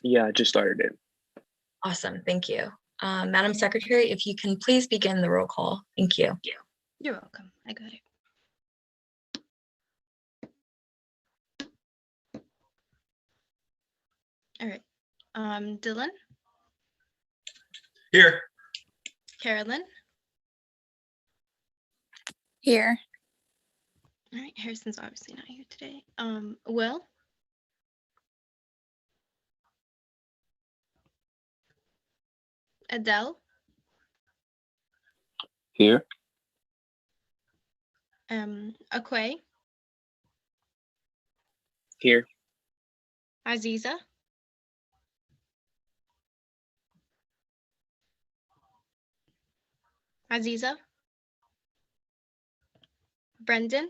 Yeah, I just started it. Awesome, thank you. Madam Secretary, if you can please begin the roll call. Thank you. You're welcome. I got it. All right. Dylan, Here. Carolyn. Here. All right. Harrison's obviously not here today. Will, Adele, Here. Akwe, Here. Aziza, Aziza, Brendan,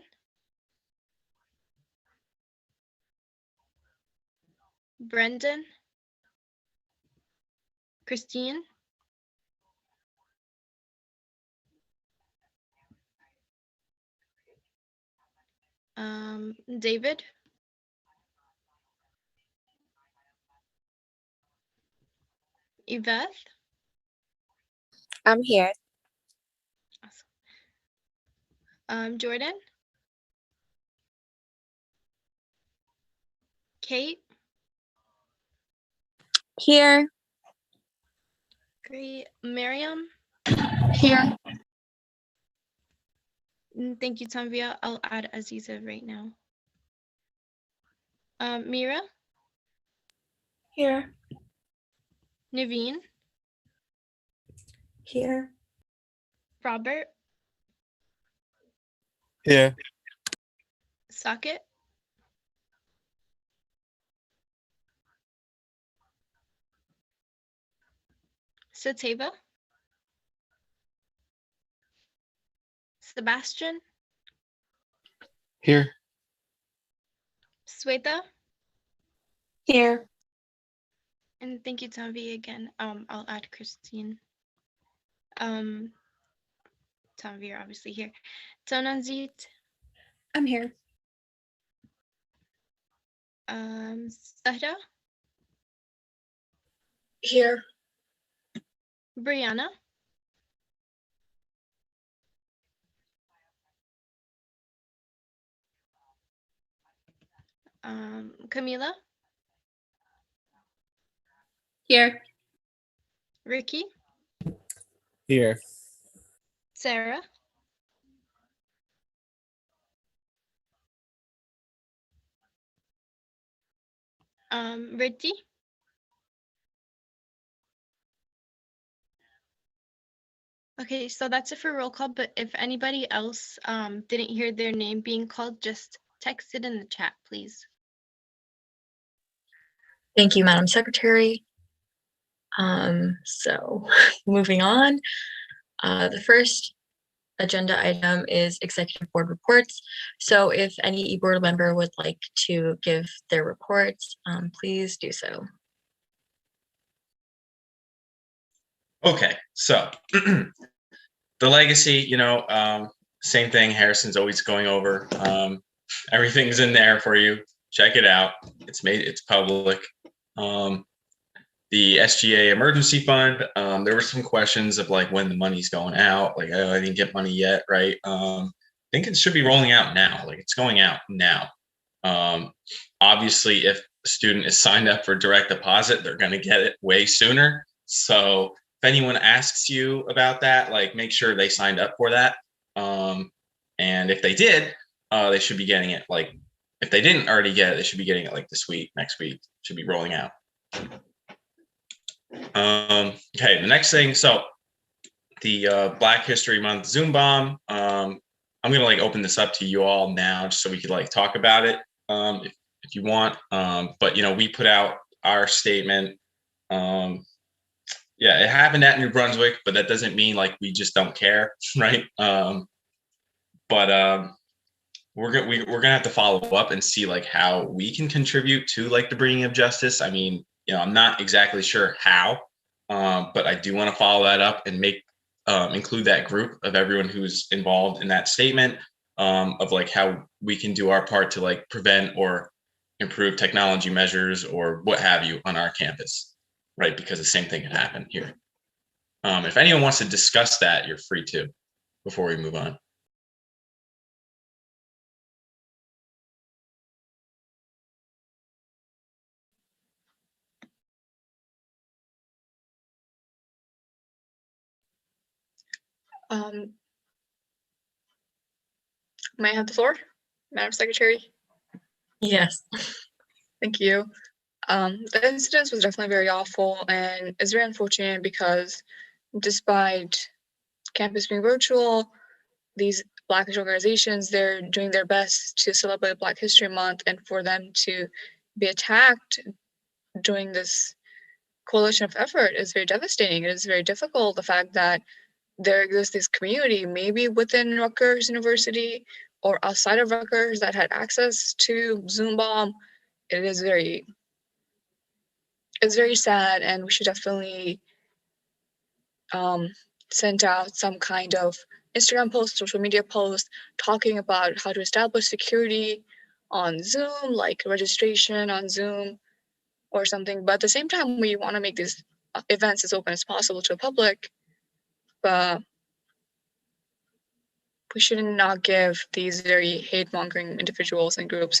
Brendan, Christine, David, Yvette. I'm here. Awesome. Jordan, Kate. Here. Great. Miriam. Here. Thank you, Tanvia. I'll add Aziza right now. Mira. Here. Naveen. Here. Robert. Here. Socket. Sateva. Sebastian. Here. Sweta. Here. And thank you, Tanvi, again. I'll add Christine. Tanvi, you're obviously here. Tonanzit. I'm here. Sahra. Here. Brianna. Camila. Here. Ricky. Here. Sarah. Riddhi. Okay, so that's it for roll call, but if anybody else didn't hear their name being called, just text it in the chat, please. Thank you, Madam Secretary. So moving on, the first agenda item is executive board reports. So if any board member would like to give their reports, please do so. Okay, so the legacy, same thing. Harrison's always going over. Everything's in there for you. Check it out. It's public. The SGA emergency fund, there were some questions of like when the money's going out. Like, oh, I didn't get money yet, right? I think it should be rolling out now. Like, it's going out now. Obviously, if a student is signed up for direct deposit, they're going to get it way sooner. So if anyone asks you about that, like, make sure they signed up for that. And if they did, they should be getting it. Like, if they didn't already get it, they should be getting it like this week, next week. Should be rolling out. Okay, the next thing. So the Black History Month Zoom bomb. I'm gonna like open this up to you all now, just so we could like talk about it, if you want. But we put out our statement. Yeah, it happened at New Brunswick, but that doesn't mean like we just don't care, right? But we're gonna have to follow up and see like how we can contribute to like the bringing of justice. I mean, I'm not exactly sure how, but I do want to follow that up and include that group of everyone who's involved in that statement, of like how we can do our part to like prevent or improve technology measures or what have you on our campus, right? Because the same thing can happen here. If anyone wants to discuss that, you're free to before we move on. May I have the floor, Madam Secretary? Yes. Thank you. The incident was definitely very awful, and it's very unfortunate because despite campus being virtual, these Blackish organizations, they're doing their best to celebrate Black History Month, and for them to be attacked during this coalition of effort is very devastating. It is very difficult, the fact that there exists this community, maybe within Rutgers University or outside of Rutgers, that had access to Zoom Bomb. It's very sad, and we should definitely send out some kind of Instagram post, social media post, talking about how to establish security on Zoom, like registration on Zoom or something. But at the same time, we want to make these events as open as possible to the public. But we should not give these very hate-mongering individuals and groups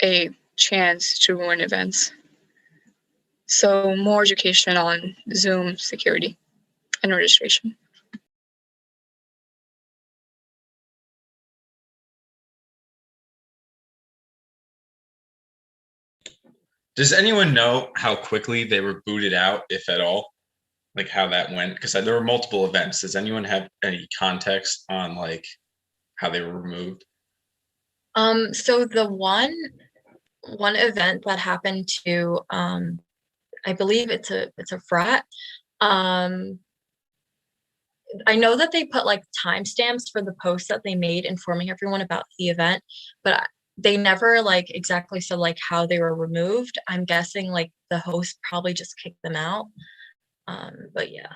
a chance to ruin events. So more education on Zoom security and registration. Does anyone know how quickly they were booted out, if at all? Like how that went? Because there were multiple events. Does anyone have any context on like how they were removed? So the one event that happened to I believe it's a frat. I know that they put like timestamps for the posts that they made informing everyone about the event, but they never like exactly said like how they were removed. I'm guessing like the host probably just kicked them out. But yeah.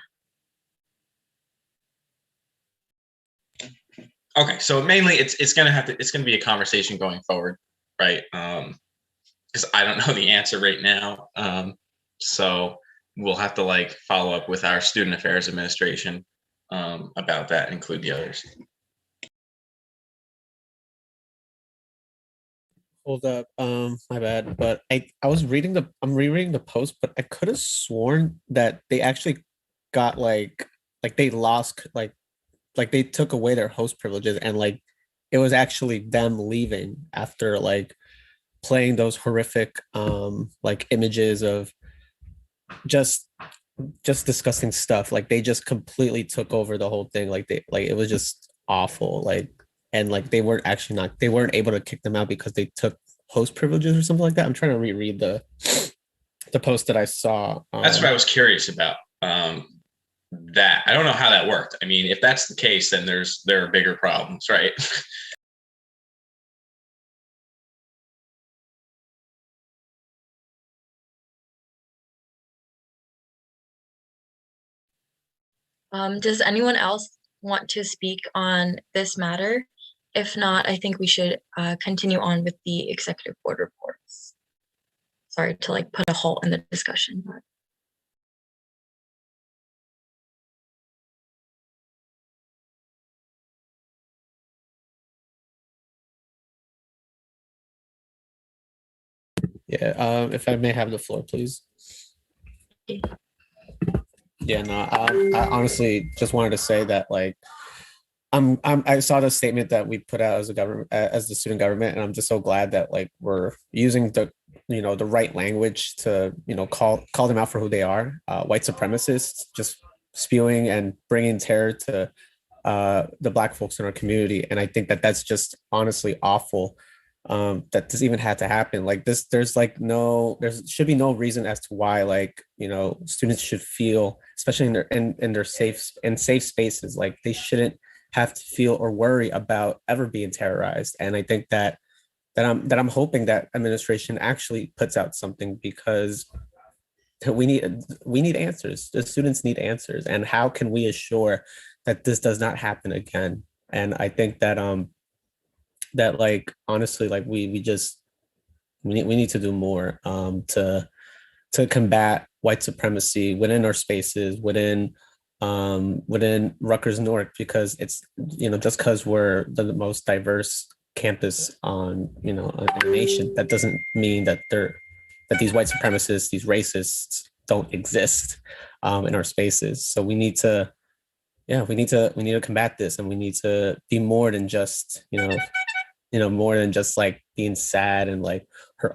Okay, so mainly it's gonna be a conversation going forward, right? Because I don't know the answer right now. So we'll have to like follow up with our student affairs administration about that, include the others. Hold up, my bad. But I'm rereading the post, but I could have sworn that they actually got like they lost like they took away their host privileges, and like it was actually them leaving after like playing those horrific like images of just disgusting stuff. Like they just completely took over the whole thing. Like it was just awful. Like, and like they weren't able to kick them out because they took host privileges or something like that. I'm trying to reread the post that I saw. That's what I was curious about. That I don't know how that worked. I mean, if that's the case, then there are bigger problems, right? Does anyone else want to speak on this matter? If not, I think we should continue on with the executive board reports. Sorry to like put a halt in the discussion, but. Yeah, if I may have the floor, please. Yeah, no, I honestly just wanted to say that like I saw the statement that we put out as a government, as the student government, and I'm just so glad that like we're using the the right language to call them out for who they are, white supremacists, just spewing and bringing terror to the Black folks in our community. And I think that that's just honestly awful, that this even had to happen. Like this, there should be no reason as to why like students should feel, especially in their safe spaces, like they shouldn't have to feel or worry about ever being terrorized. And I think that I'm hoping that administration actually puts out something, because we need answers. The students need answers, and how can we assure that this does not happen again? And I think that that like honestly, like we just we need to do more to combat white supremacy within our spaces, within Rutgers Newark, because it's, just because we're the most diverse campus on, in the nation, that doesn't mean that these white supremacists, these racists don't exist in our spaces. So we need to combat this, and we need to be more than just, more than just like being sad and like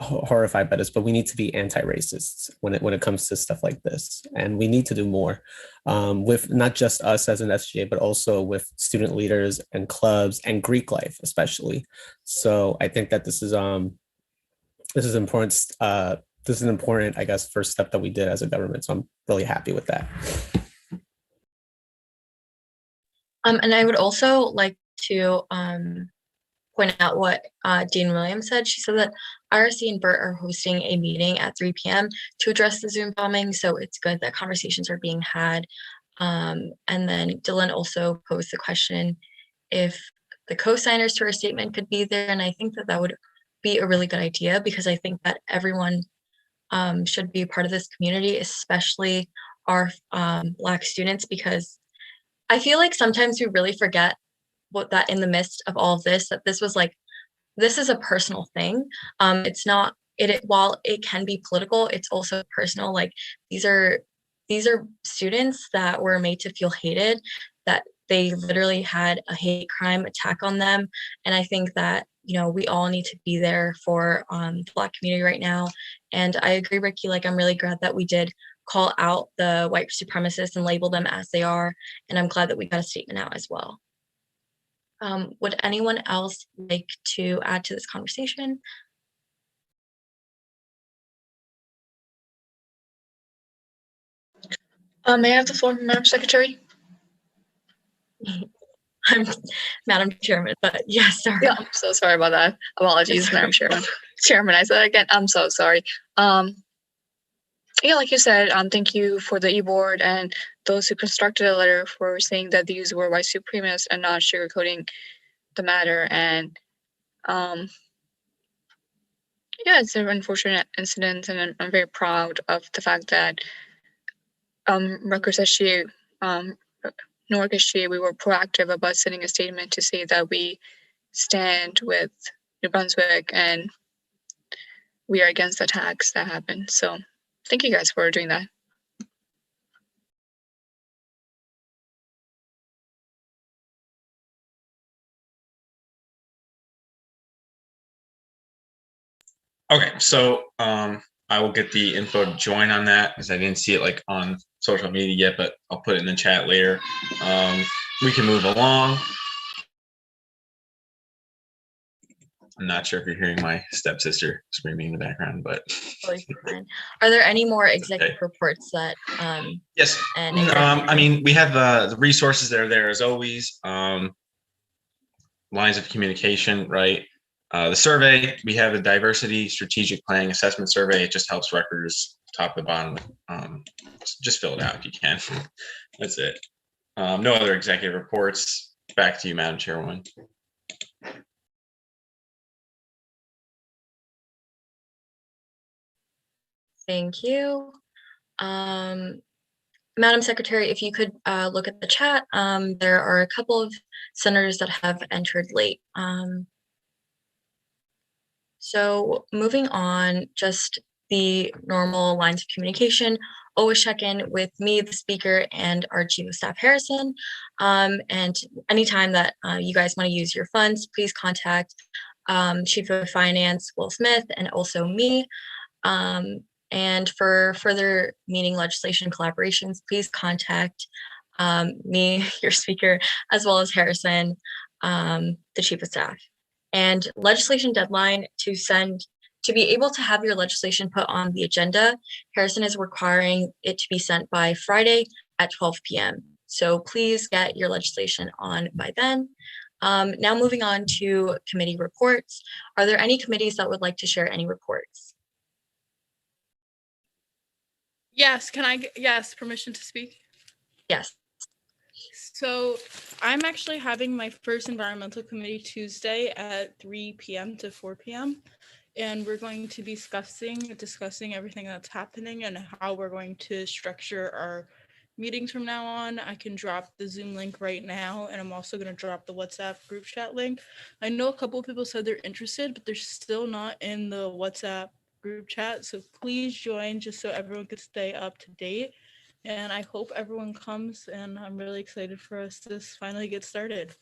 horrified by this, but we need to be anti-racists when it comes to stuff like this. And we need to do more with not just us as an SGA, but also with student leaders and clubs and Greek life, especially. So I think that this is important. This is an important, I guess, first step that we did as a government. So I'm really happy with that. And I would also like to point out what Dean Williams said. She said that IRC and BERT are hosting a meeting at 3 p.m. to address the Zoom bombing. So it's good that conversations are being had. And then Dylan also posed the question if the co-signers to our statement could be there. And I think that that would be a really good idea, because I think that everyone should be a part of this community, especially our Black students, because I feel like sometimes we really forget that in the midst of all of this, that this is a personal thing. It's not, while it can be political, it's also personal. Like these are students that were made to feel hated, that they literally had a hate crime attack on them. And I think that, we all need to be there for the Black community right now. And I agree, Ricky, like I'm really glad that we did call out the white supremacists and label them as they are. And I'm glad that we got a statement out as well. Would anyone else like to add to this conversation? May I have the floor, Madam Secretary? I'm Madam Chairman, but yes, sorry. Yeah, I'm so sorry about that. Apologies, Madam Chairman. Chairman, I said it again. I'm so sorry. Yeah, like you said, thank you for the e-board and those who constructed a letter for saying that these were white supremacists and not sugarcoating the matter. And yeah, it's an unfortunate incident, and I'm very proud of the fact that Rutgers SGA, Newark SGA, we were proactive about sending a statement to say that we stand with New Brunswick and we are against the attacks that happened. So thank you guys for doing that. Okay, so I will get the info to join on that, because I didn't see it like on social media yet, but I'll put it in the chat later. We can move along. I'm not sure if you're hearing my stepsister screaming in the background, but are there any more executive reports that yes, I mean, we have the resources that are there as always. Lines of communication, right? The survey, we have a diversity strategic planning assessment survey. It just helps Rutgers top to bottom. Just fill it out if you can. That's it. No other executive reports. Back to you, Madam Chairwoman. Thank you. Madam Secretary, if you could look at the chat, there are a couple of senators that have entered late. So moving on, just the normal lines of communication, always check in with me, the speaker, and our Chief of Staff, Harrison. And anytime that you guys want to use your funds, please contact Chief of Finance, Will Smith, and also me. And for further meeting legislation collaborations, please contact me, your speaker, as well as Harrison, the Chief of Staff. And legislation deadline to be able to have your legislation put on the agenda, Harrison is requiring it to be sent by Friday at 12 p.m. So please get your legislation on by then. Now moving on to committee reports. Are there any committees that would like to share any reports? Yes, yes, permission to speak? Yes. So I'm actually having my first environmental committee Tuesday at 3 p.m. to 4 p.m. and we're going to be discussing everything that's happening and how we're going to structure our meetings from now on. I can drop the Zoom link right now, and I'm also going to drop the WhatsApp group chat link. I know a couple of people said they're interested, but they're still not in the WhatsApp group chat, so please join just so everyone could stay up to date. And I hope everyone comes, and I'm really excited for us to finally get started.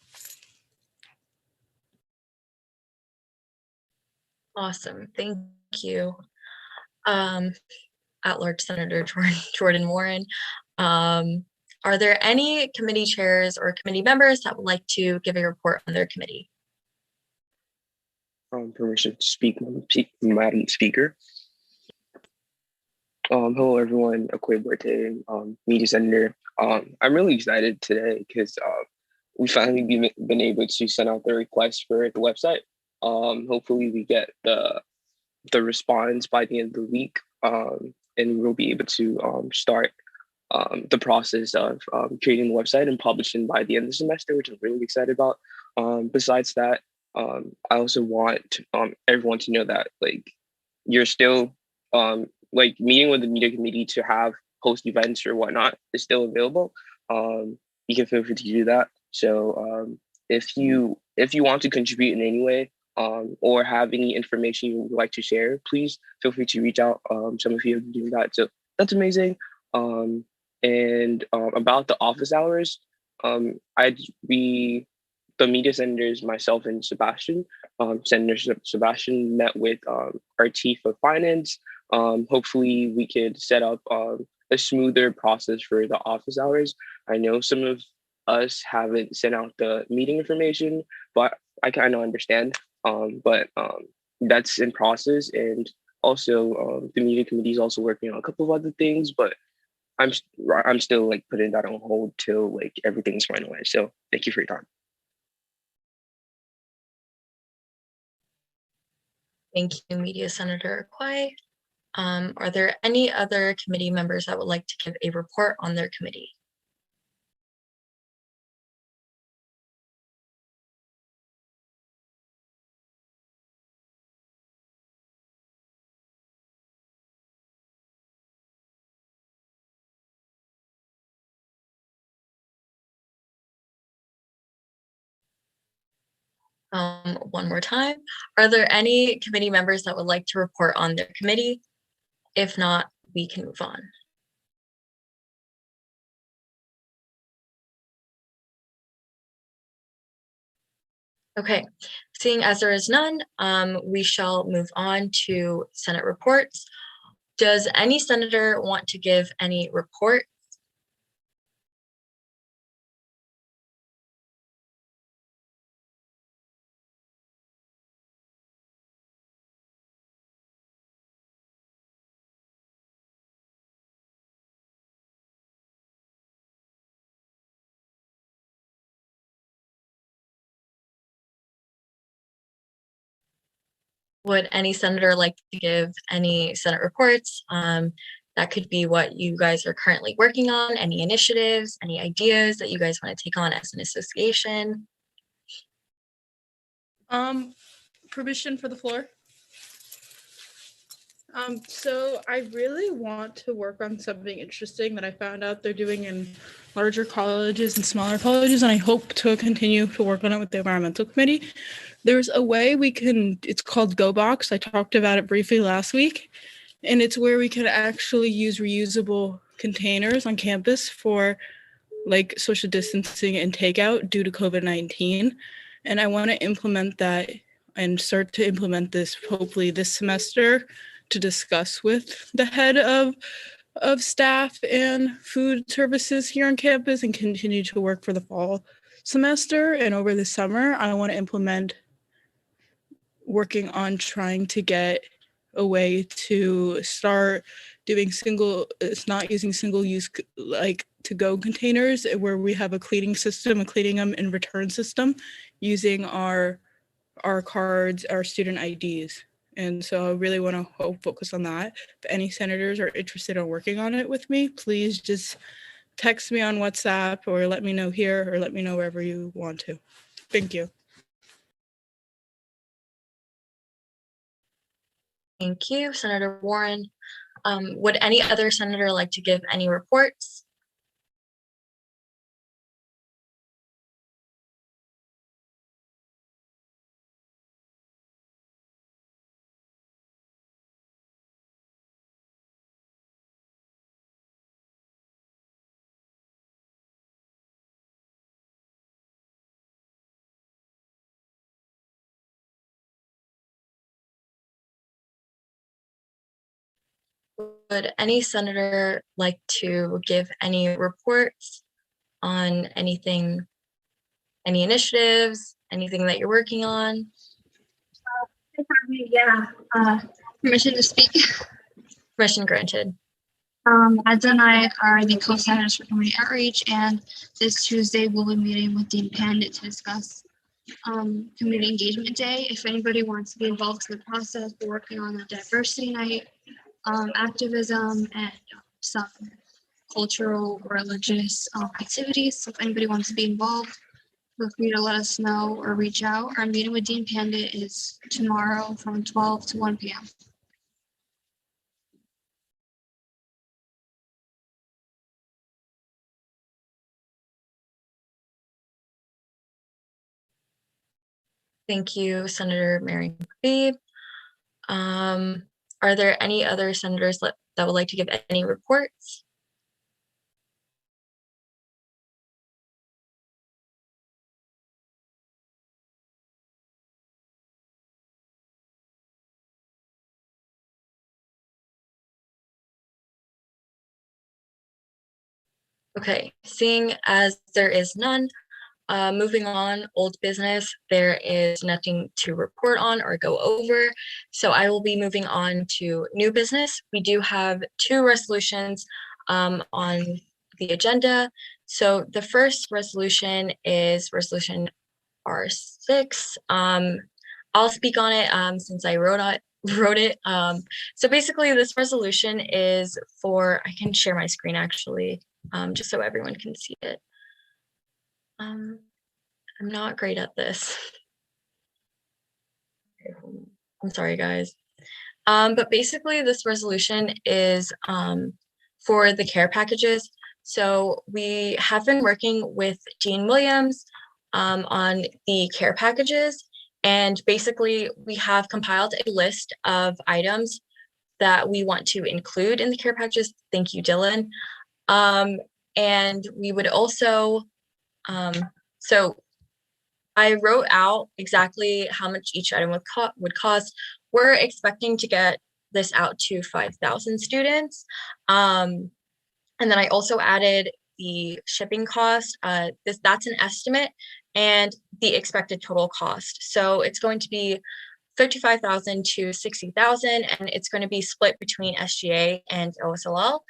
Awesome. Thank you. At-large Senator Jordan Warren. Are there any committee chairs or committee members that would like to give a report on their committee? Permission to speak, Madam Speaker. Hello, everyone. Akwe Borte, Media Senator. I'm really excited today because we finally been able to send out the request for the website. Hopefully, we get the response by the end of the week, and we'll be able to start the process of creating the website and publishing by the end of the semester, which I'm really excited about. Besides that, I also want everyone to know that like you're still like meeting with the media committee to have host events or whatnot is still available. You can feel free to do that. So if you want to contribute in any way, or have any information you would like to share, please feel free to reach out. Some of you have been doing that, so that's amazing. And about the office hours, the media senators, myself and Sebastian, Senator Sebastian met with our chief of finance. Hopefully we could set up a smoother process for the office hours. I know some of us haven't sent out the meeting information, but I kind of understand. But that's in process, and also the media committee is also working on a couple of other things, but I'm still like putting that on hold till like everything's finalized. So thank you for your time. Thank you, Media Senator Kwai. Are there any other committee members that would like to give a report on their committee? One more time. Are there any committee members that would like to report on their committee? If not, we can move on. Okay, seeing as there is none, we shall move on to Senate reports. Does any senator want to give any report? Would any senator like to give any Senate reports? That could be what you guys are currently working on, any initiatives, any ideas that you guys want to take on as an association. Permission for the floor. So I really want to work on something interesting that I found out they're doing in larger colleges and smaller colleges, and I hope to continue to work on it with the environmental committee. There's a way we can, it's called GoBox. I talked about it briefly last week, and it's where we can actually use reusable containers on campus for like social distancing and takeout due to COVID-19. And I want to implement that and start to implement this hopefully this semester to discuss with the head of staff and food services here on campus and continue to work for the fall semester. And over the summer, I want to implement working on trying to get a way to start doing it's not using single use like to-go containers where we have a cleaning system, a cleaning them and return system using our cards, our student IDs. And so I really want to focus on that. If any senators are interested in working on it with me, please just text me on WhatsApp or let me know here or let me know wherever you want to. Thank you. Thank you, Senator Warren. Would any other senator like to give any reports? Would any senator like to give any reports on anything, any initiatives, anything that you're working on? Yeah, permission to speak. Permission granted. Adza and I are the co-signers for community outreach, and this Tuesday we'll be meeting with Dean Pandit to discuss Community Engagement Day. If anybody wants to be involved in the process, we're working on a diversity night, activism, and some cultural or religious activities. So if anybody wants to be involved, feel free to let us know or reach out. Our meeting with Dean Pandit is tomorrow from 12 to 1 p.m. Thank you, Senator Mary McPhee. Are there any other senators that would like to give any reports? Okay, seeing as there is none, moving on, old business, there is nothing to report on or go over. So I will be moving on to new business. We do have 2 resolutions on the agenda. So the first resolution is resolution R6. I'll speak on it since I wrote it. So basically this resolution is for, I can share my screen actually, just so everyone can see it. I'm not great at this. I'm sorry, guys. But basically this resolution is for the care packages. So we have been working with Dean Williams on the care packages. And basically we have compiled a list of items that we want to include in the care packages. Thank you, Dylan. And we would also, so I wrote out exactly how much each item would cost. We're expecting to get this out to 5,000 students. And then I also added the shipping cost. That's an estimate and the expected total cost. So it's going to be 55,000 to 60,000, and it's going to be split between SGA and OSLL.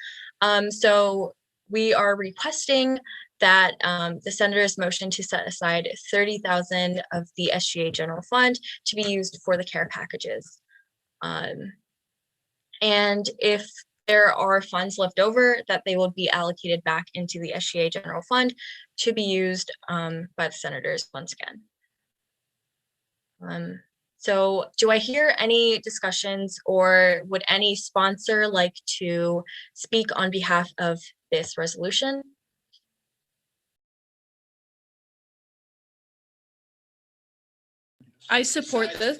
So we are requesting that the senator's motion to set aside 30,000 of the SGA general fund to be used for the care packages. And if there are funds left over, that they will be allocated back into the SGA general fund to be used by the senators once again. So do I hear any discussions, or would any sponsor like to speak on behalf of this resolution? I support this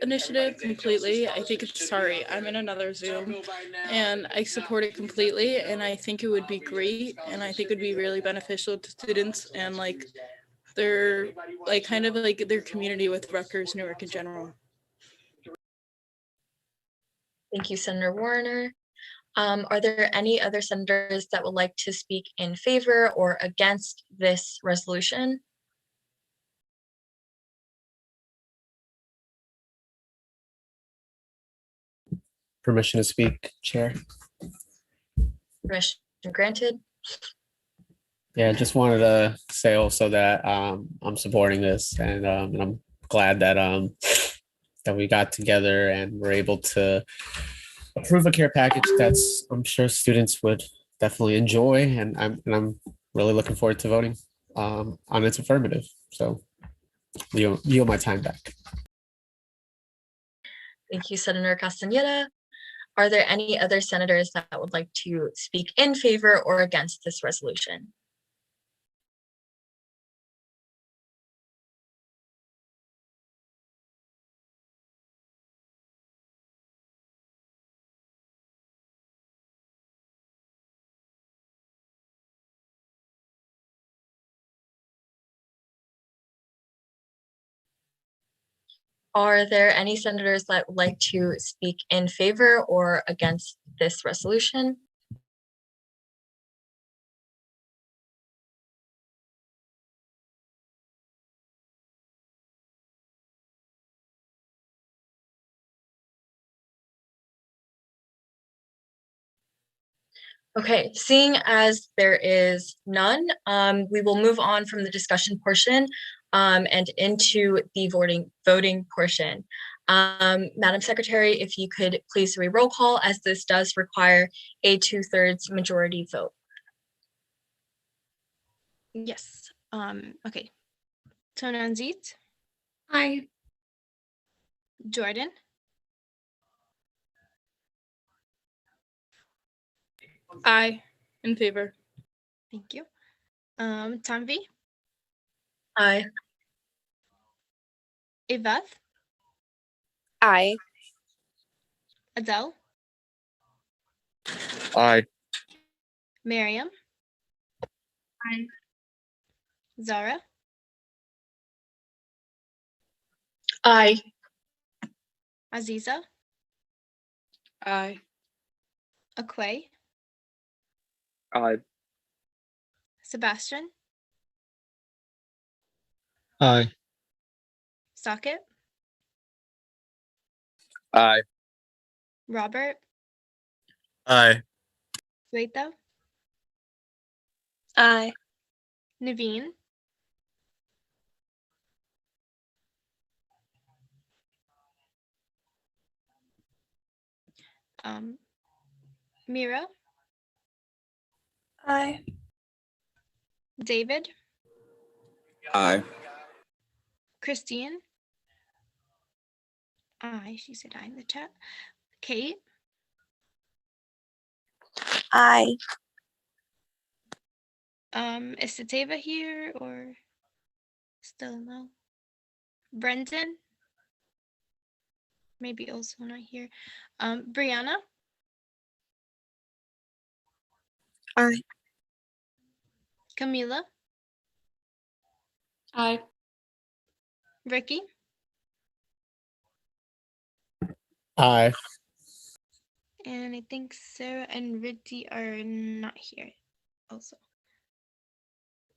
initiative completely. I think it's, sorry, I'm in another Zoom, and I support it completely, and I think it would be great, and I think it would be really beneficial to students and their kind of their community with Rutgers Newark in general. Thank you, Senator Warner. Are there any other senators that would like to speak in favor or against this resolution? Permission to speak, Chair. Permission granted. Yeah, just wanted to say also that I'm supporting this, and I'm glad that that we got together and were able to approve a care package that's, I'm sure students would definitely enjoy, and I'm really looking forward to voting on its affirmative. So yield my time back. Thank you, Senator Castañeda. Are there any other senators that would like to speak in favor or against this resolution? Are there any senators that would like to speak in favor or against this resolution? Okay, seeing as there is none, we will move on from the discussion portion and into the voting portion. Madam Secretary, if you could please roll call, as this does require a 2/3 majority vote. Yes. Okay. Tonanzit, Aye. Jordan, Aye. In favor. thank you. Tanvi, Aye. Evath, Aye. Adele, Aye. Miriam, Aye. Zara, Aye. Aziza, Aye. Akwe, Aye. Sebastian, Aye. Socket, Aye. Robert, Aye. Sweta, Aye. Naveen, Mira, Aye. David, Aye. Christine, aye, she said aye in the chat. Kate, Aye. is Sateva here or still no? Brendan, maybe also not here. Brianna, Aye. Camila, Aye. Ricky, Aye. and I think Sarah and Ricky are not here also.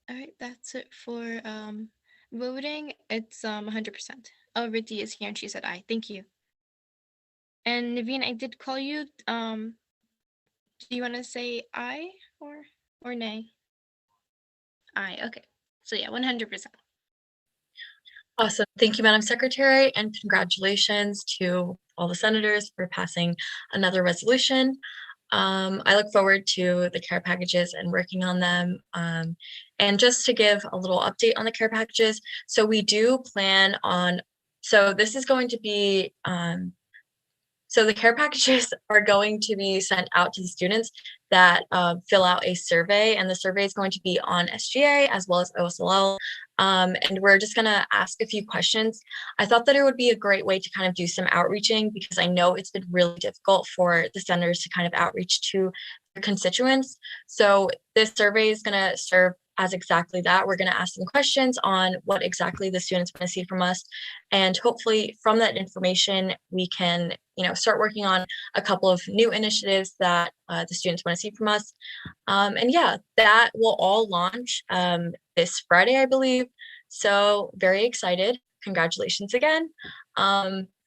All right, that's it for voting. It's 100%. Oh, Ricky is here and she said aye. Thank you. And Naveen, I did call you. Do you want to say aye or nay? Aye. Okay. So yeah, 100%. Awesome. Thank you, Madam Secretary, and congratulations to all the senators for passing another resolution. I look forward to the care packages and working on them. And just to give a little update on the care packages, so we do plan on, so this is going to be, so the care packages are going to be sent out to the students that fill out a survey, and the survey is going to be on SGA as well as OSLL. And we're just gonna ask a few questions. I thought that it would be a great way to kind of do some outreaching, because I know it's been really difficult for the senators to kind of outreach to their constituents. So this survey is gonna serve as exactly that. We're gonna ask them questions on what exactly the students wanna see from us. And hopefully from that information, we can, start working on a couple of new initiatives that the students wanna see from us. And yeah, that will all launch this Friday, I believe. So very excited. Congratulations again.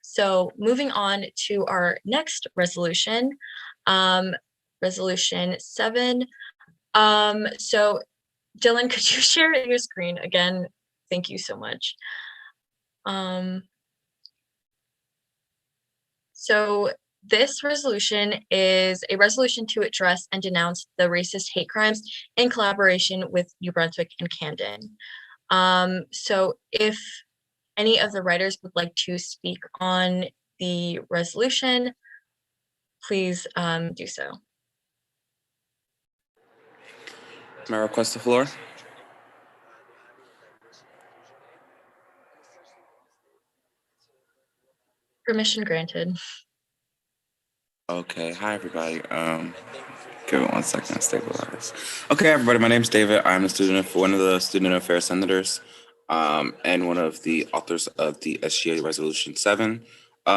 So moving on to our next resolution, resolution 7. So Dylan, could you share your screen again? Thank you so much. So this resolution is a resolution to address and denounce the racist hate crimes in collaboration with New Brunswick and Camden. So if any of the writers would like to speak on the resolution, please do so. May I request the floor? Permission granted. Okay, hi everybody. Give it 1 second to stabilize. Okay, everybody, my name is David. I'm one of the student affairs senators, and one of the authors of the SGA Resolution 7.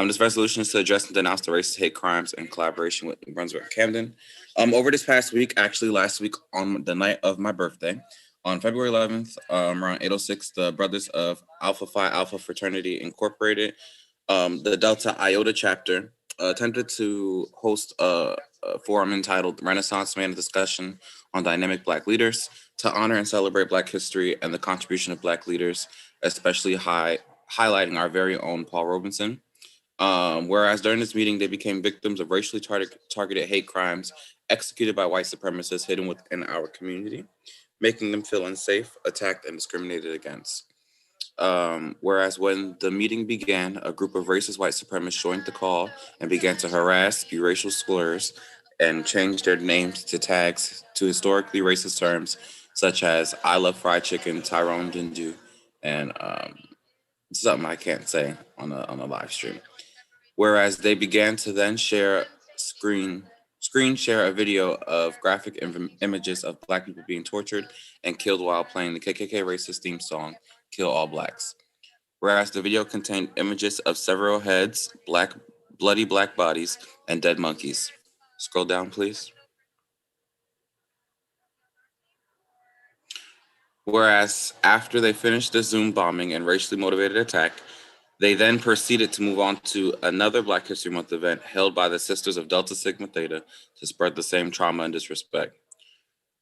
This resolution is to address and denounce the racist hate crimes in collaboration with New Brunswick and Camden. Over this past week, actually last week on the night of my birthday, on February 11th, around 8:06, the Brothers of Alpha Phi Alpha Fraternity Incorporated, the Delta Iota chapter, attempted to host a forum entitled Renaissance Man Discussion on Dynamic Black Leaders to honor and celebrate Black history and the contribution of Black leaders, especially highlighting our very own Paul Robeson. Whereas during this meeting, they became victims of racially targeted hate crimes executed by white supremacists hidden within our community, making them feel unsafe, attacked, and discriminated against. Whereas when the meeting began, a group of racist white supremacists joined the call and began to harass, spew racial slurs, and change their names to tags to historically racist terms such as "I love fried chicken," Tyrone Dindu, and something I can't say on a live stream. Whereas they began to then screen share a video of graphic images of Black people being tortured and killed while playing the KKK racist theme song, "Kill All Blacks." Whereas the video contained images of several heads, bloody Black bodies, and dead monkeys. Scroll down, please. Whereas after they finished the Zoom bombing and racially motivated attack, they then proceeded to move on to another Black History Month event held by the Sisters of Delta Sigma Theta to spread the same trauma and disrespect.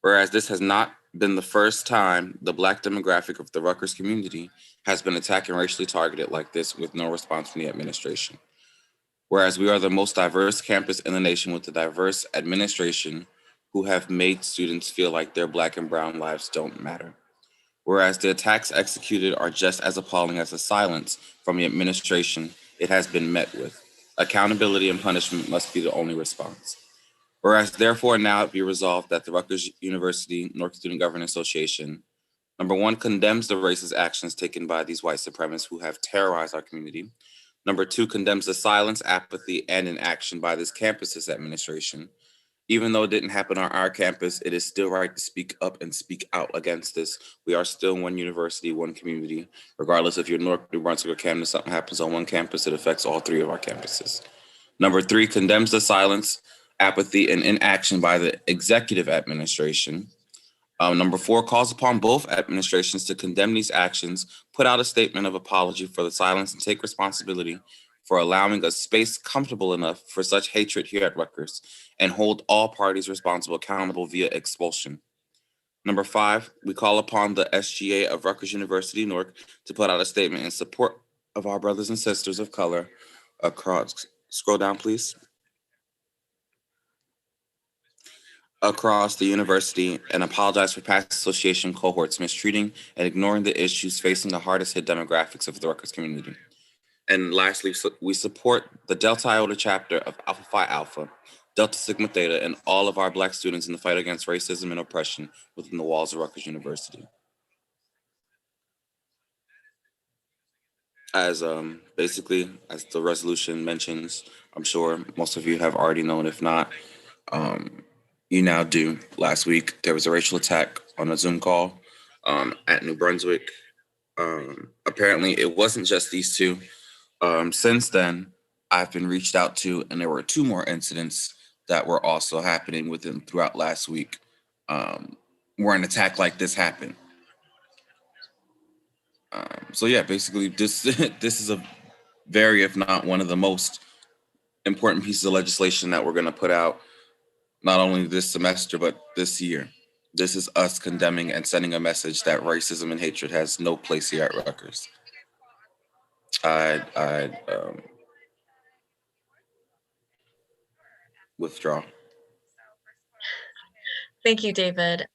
Whereas this has not been the first time the Black demographic of the Rutgers community has been attacked and racially targeted like this with no response from the administration. Whereas we are the most diverse campus in the nation with a diverse administration who have made students feel like their Black and brown lives don't matter. Whereas the attacks executed are just as appalling as the silence from the administration it has been met with. Accountability and punishment must be the only response. Whereas therefore now it be resolved that the Rutgers University Newark Student Government Association, number one, condemns the racist actions taken by these white supremacists who have terrorized our community. Number two, condemns the silence, apathy, and inaction by this campus's administration. Even though it didn't happen on our campus, it is still right to speak up and speak out against this. We are still one university, one community. Regardless if you're Newark, New Brunswick, or Camden, something happens on one campus, it affects all three of our campuses. Number three, condemns the silence, apathy, and inaction by the executive administration. Number four, calls upon both administrations to condemn these actions, put out a statement of apology for the silence, and take responsibility for allowing a space comfortable enough for such hatred here at Rutgers, and hold all parties responsible accountable via expulsion. Number five, we call upon the SGA of Rutgers University Newark to put out a statement in support of our brothers and sisters of color across, scroll down please, across the university and apologize for past association cohorts mistreating and ignoring the issues facing the hardest hit demographics of the Rutgers community. And lastly, we support the Delta Iota chapter of Alpha Phi Alpha, Delta Sigma Theta, and all of our Black students in the fight against racism and oppression within the walls of Rutgers University. As basically, as the resolution mentions, I'm sure most of you have already known, if not, you now do. Last week, there was a racial attack on a Zoom call at New Brunswick. Apparently, it wasn't just these two. Since then, I've been reached out to, and there were two more incidents that were also happening within throughout last week, where an attack like this happened. So yeah, basically, this is a very, if not one of the most important pieces of legislation that we're going to put out, not only this semester but this year. This is us condemning and sending a message that racism and hatred has no place here at Rutgers. I withdraw. Thank you, David.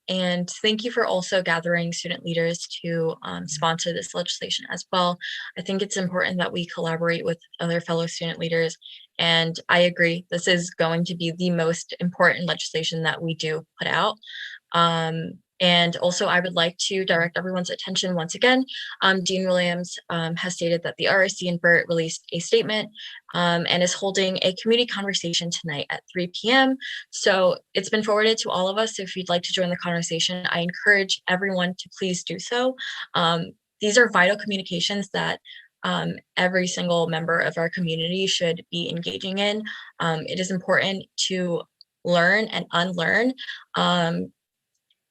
And thank you for also gathering student leaders to sponsor this legislation as well. I think it's important that we collaborate with other fellow student leaders. And I agree, this is going to be the most important legislation that we do put out. And also, I would like to direct everyone's attention once again. Dean Williams has stated that the RSC and BERT released a statement and is holding a community conversation tonight at 3 p.m. So it's been forwarded to all of us. So if you'd like to join the conversation, I encourage everyone to please do so. These are vital communications that every single member of our community should be engaging in. It is important to learn and unlearn.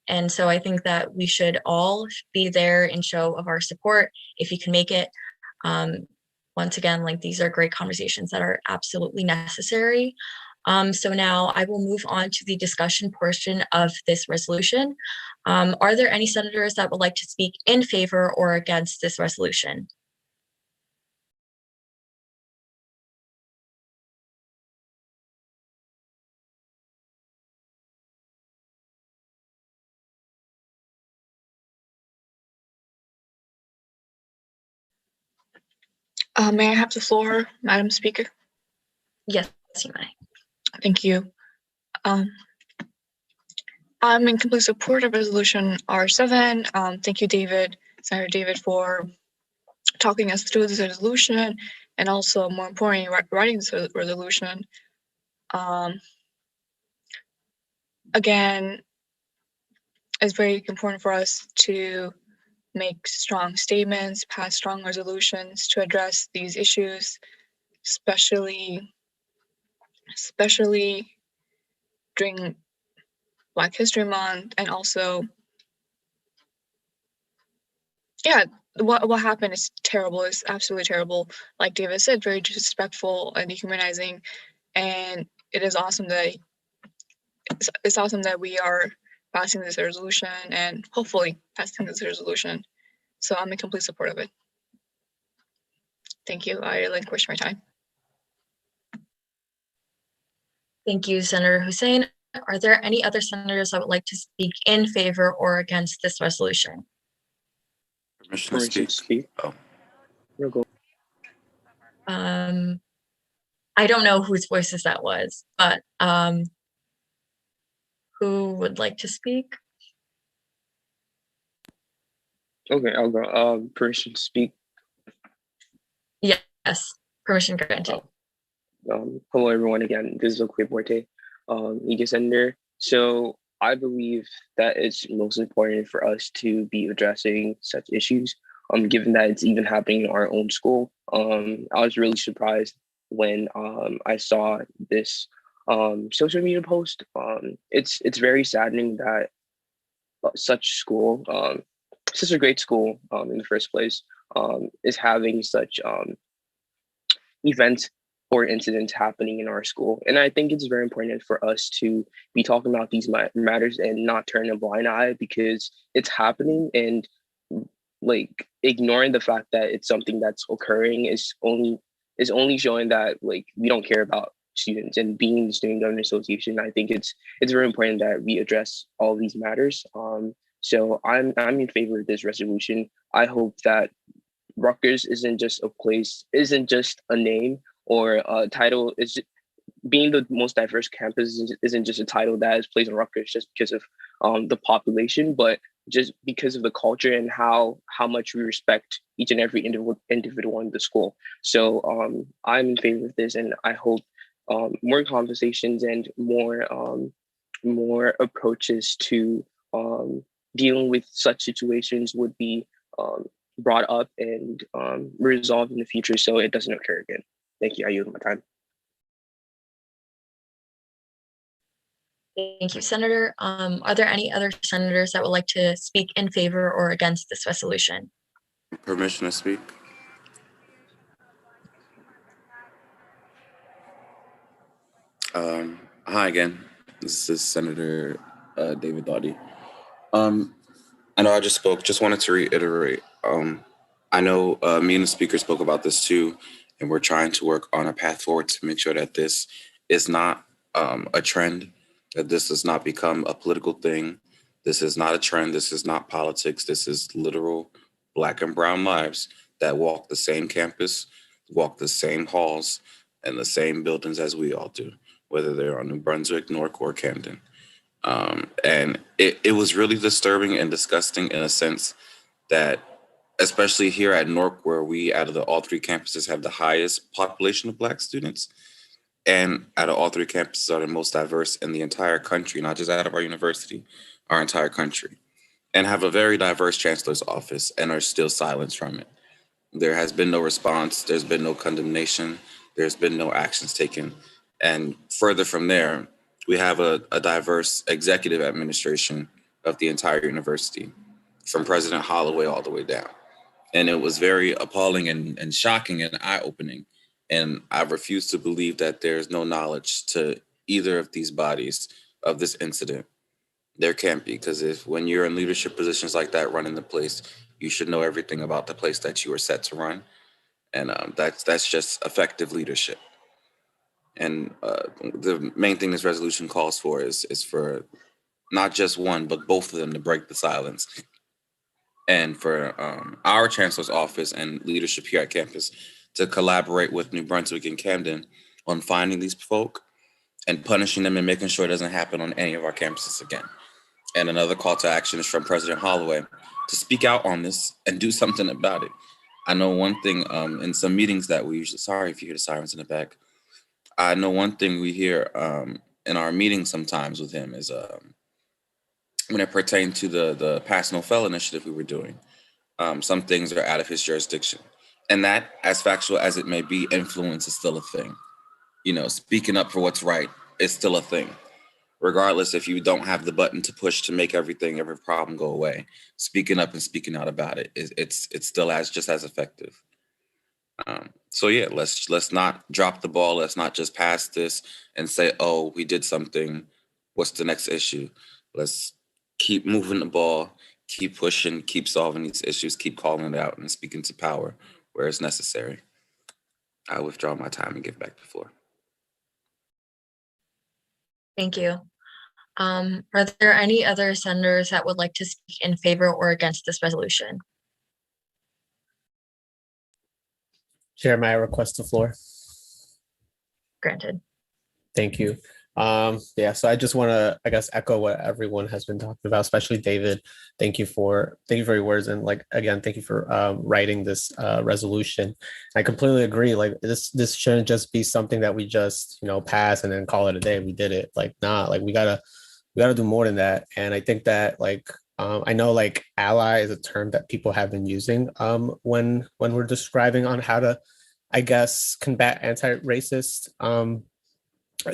And so I think that we should all be there in show of our support if you can make it. Once again, like, these are great conversations that are absolutely necessary. So now I will move on to the discussion portion of this resolution. Are there any senators that would like to speak in favor or against this resolution? May I have the floor, Madam Speaker? Yes, you may. Thank you. I'm in complete support of resolution R7. Thank you, Senator David, for talking us through this resolution, and also, more importantly, writing this resolution. Again, it's very important for us to make strong statements, pass strong resolutions to address these issues, especially during Black History Month, and also, yeah, what happened is terrible. It's absolutely terrible. Like David said, very disrespectful and dehumanizing. And it is awesome that it's awesome that we are passing this resolution, and hopefully passing this resolution. So I'm in complete support of it. Thank you. I relinquish my time. Thank you, Senator Hussein. Are there any other senators that would like to speak in favor or against this resolution? Permission to speak. Oh. You'll go. I don't know whose voices that was, but who would like to speak? Okay, I'll go. Permission to speak. Yes, permission granted. Hello, everyone. Again, this is Okweborte, media senator. So I believe that it's most important for us to be addressing such issues, given that it's even happening in our own school. I was really surprised when I saw this social media post. It's very saddening that such a great school in the first place, is having such events or incidents happening in our school. And I think it's very important for us to be talking about these matters and not turn a blind eye, because it's happening, and like ignoring the fact that it's something that's occurring is only showing that like we don't care about students. And being the Student Government Association, I think it's very important that we address all these matters. So I'm in favor of this resolution. I hope that Rutgers isn't just a name or a title. It's being the most diverse campus isn't just a title that is placed on Rutgers just because of the population, but just because of the culture and how much we respect each and every individual in the school. So I'm in favor of this, and I hope more conversations and more approaches to dealing with such situations would be brought up and resolved in the future, so it doesn't occur again. Thank you. I yield my time. Thank you, Senator. Are there any other senators that would like to speak in favor or against this resolution? Permission to speak. Hi again. This is Senator David Doughty. I know I just spoke. Just wanted to reiterate. I know me and the speaker spoke about this too, and we're trying to work on a path forward to make sure that this is not a trend, that this does not become a political thing, This is not a trend. This is not politics. This is literal Black and brown lives that walk the same campus, walk the same halls, and the same buildings as we all do, whether they're on New Brunswick, Newark, or Camden. And it was really disturbing and disgusting in a sense that, especially here at Newark, where we, out of all three campuses, have the highest population of Black students, and out of all three campuses are the most diverse in the entire country, not just out of our university, our entire country, and have a very diverse chancellor's office and are still silenced from it. There has been no response. There's been no condemnation. There's been no actions taken. And further from there, we have a diverse executive administration of the entire university, from President Holloway all the way down. And it was very appalling and shocking and eye-opening. And I refuse to believe that there's no knowledge to either of these bodies of this incident. There can't be, because if when you're in leadership positions like that running the place, you should know everything about the place that you are set to run. And that's just effective leadership. And the main thing this resolution calls for is for not just one, but both of them to break the silence. And for our chancellor's office and leadership here at campus to collaborate with New Brunswick and Camden on finding these folk and punishing them and making sure it doesn't happen on any of our campuses again. And another call to action is from President Holloway to speak out on this and do something about it. I know one thing in some meetings that we usually, sorry if you hear the sirens in the back. I know one thing we hear in our meetings sometimes with him is when it pertained to the Pass No Fail initiative we were doing. Some things are out of his jurisdiction. And that, as factual as it may be, influence is still a thing. You know, speaking up for what's right is still a thing. Regardless if you don't have the button to push to make every problem go away, speaking up and speaking out about it, it's still just as effective. So yeah, let's not drop the ball. Let's not just pass this and say, oh, we did something. What's the next issue? Let's keep moving the ball, keep pushing, keep solving these issues, keep calling it out and speaking to power where it's necessary. I withdraw my time and give back the floor. Thank you. Are there any other senators that would like to speak in favor or against this resolution? Chair, may I request the floor? Granted. Thank you. Yeah, so I just want to, I guess, echo what everyone has been talking about, especially David. Thank you for your words, and again, thank you for writing this resolution. I completely agree. This shouldn't just be something that we just pass and then call it a day. We did it. We gotta do more than that. And I think that I know ally is a term that people have been using when we're describing on how to, I guess, combat anti-racist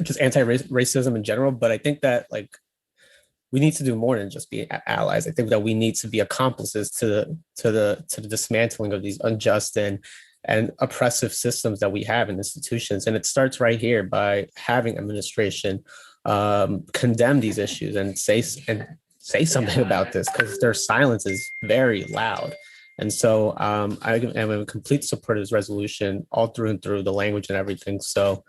just anti-racism in general. But I think that we need to do more than just be allies. I think that we need to be accomplices to the dismantling of these unjust and oppressive systems that we have in institutions. And it starts right here by having administration condemn these issues and say something about this, because their silence is very loud. And so I am in complete support of this resolution all through and through, the language and everything. So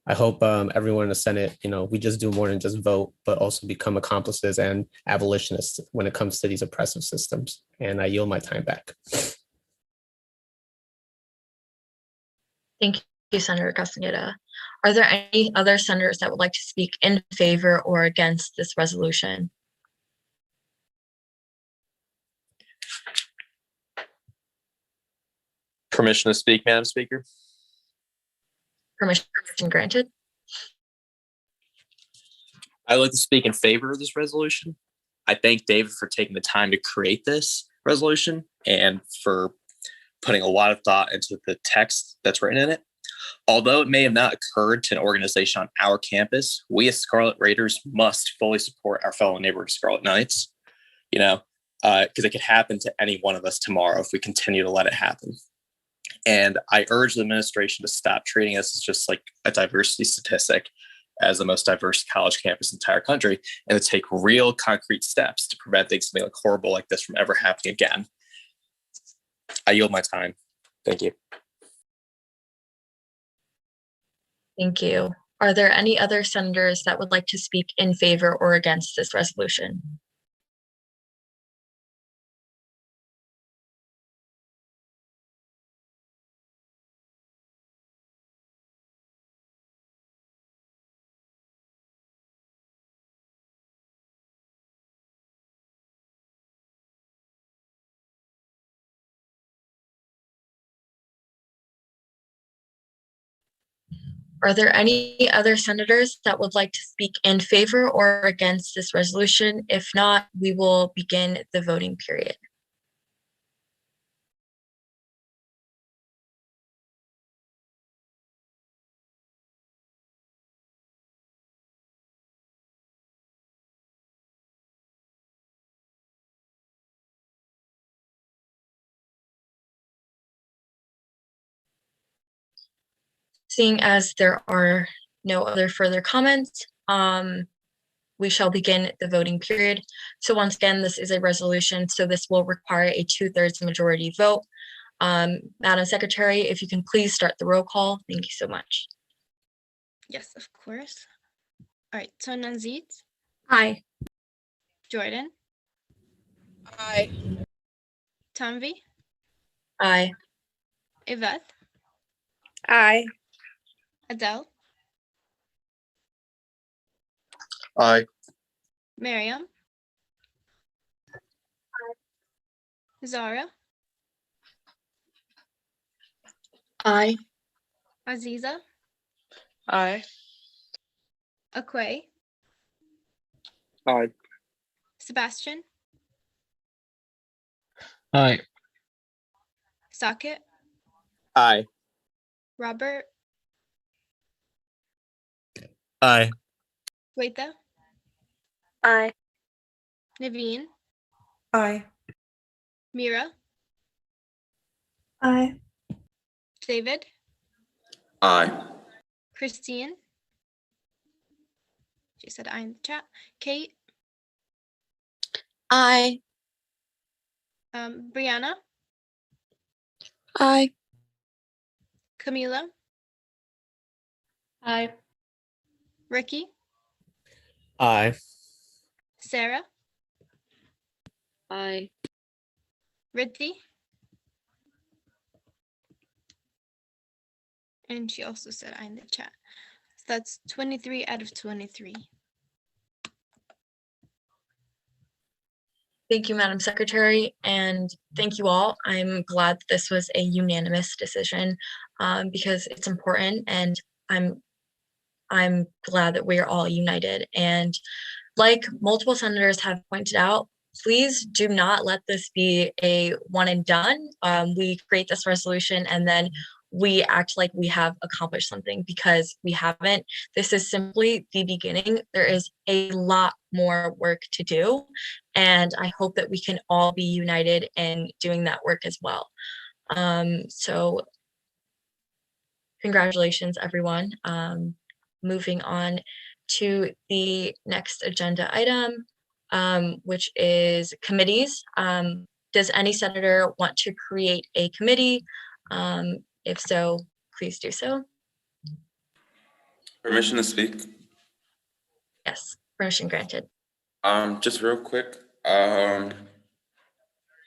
I hope everyone in the Senate, we just do more than just vote, but also become accomplices and abolitionists when it comes to these oppressive systems. And I yield my time back. Thank you, Senator Castaneda. Are there any other senators that would like to speak in favor or against this resolution? Permission to speak, Madam Speaker. Permission granted. I'd like to speak in favor of this resolution. I thank David for taking the time to create this resolution and for putting a lot of thought into the text that's written in it. Although it may have not occurred to an organization on our campus, we as Scarlet Raiders must fully support our fellow neighbor Scarlet Knights, because it could happen to any one of us tomorrow if we continue to let it happen. And I urge the administration to stop treating us as just like a diversity statistic as the most diverse college campus in the entire country, and to take real concrete steps to prevent things something horrible like this from ever happening again. I yield my time. Thank you. Thank you. Are there any other senators that would like to speak in favor or against this resolution? Are there any other senators that would like to speak in favor or against this resolution? If not, we will begin the voting period. Seeing as there are no other further comments, we shall begin the voting period. So once again, this is a resolution, so this will require a 2/3 majority vote. Madam Secretary, if you can please start the roll call. Thank you so much. Yes, of course. All right, so Nanzit, Aye. Jordan, Aye. Tanvi, Aye. Yvette, Aye. Adele, Aye. Miriam, Zara, Aye. Aziza, Aye. Akwe, Aye. Sebastian, Aye. Saket, Aye. Robert, Aye. Shweta, Aye. Naveen, Aye. Mira, Aye. David, Aye. Christine. She said aye in the chat. Kate, Aye. Brianna, Aye. Camila, Aye. Ricky, Aye. Sarah, Aye. Riddhi, and she also said aye in the chat. So that's 23 out of 23. Thank you, Madam Secretary, and thank you all. I'm glad this was a unanimous decision because it's important, and I'm glad that we are all united. And like multiple senators have pointed out, please do not let this be a one and done. We create this resolution and then we act like we have accomplished something, because we haven't. This is simply the beginning. There is a lot more work to do, and I hope that we can all be united in doing that work as well. So congratulations, everyone. Moving on to the next agenda item, which is committees. Does any senator want to create a committee? If so, please do so. Permission to speak? Yes, permission granted. Just real quick. I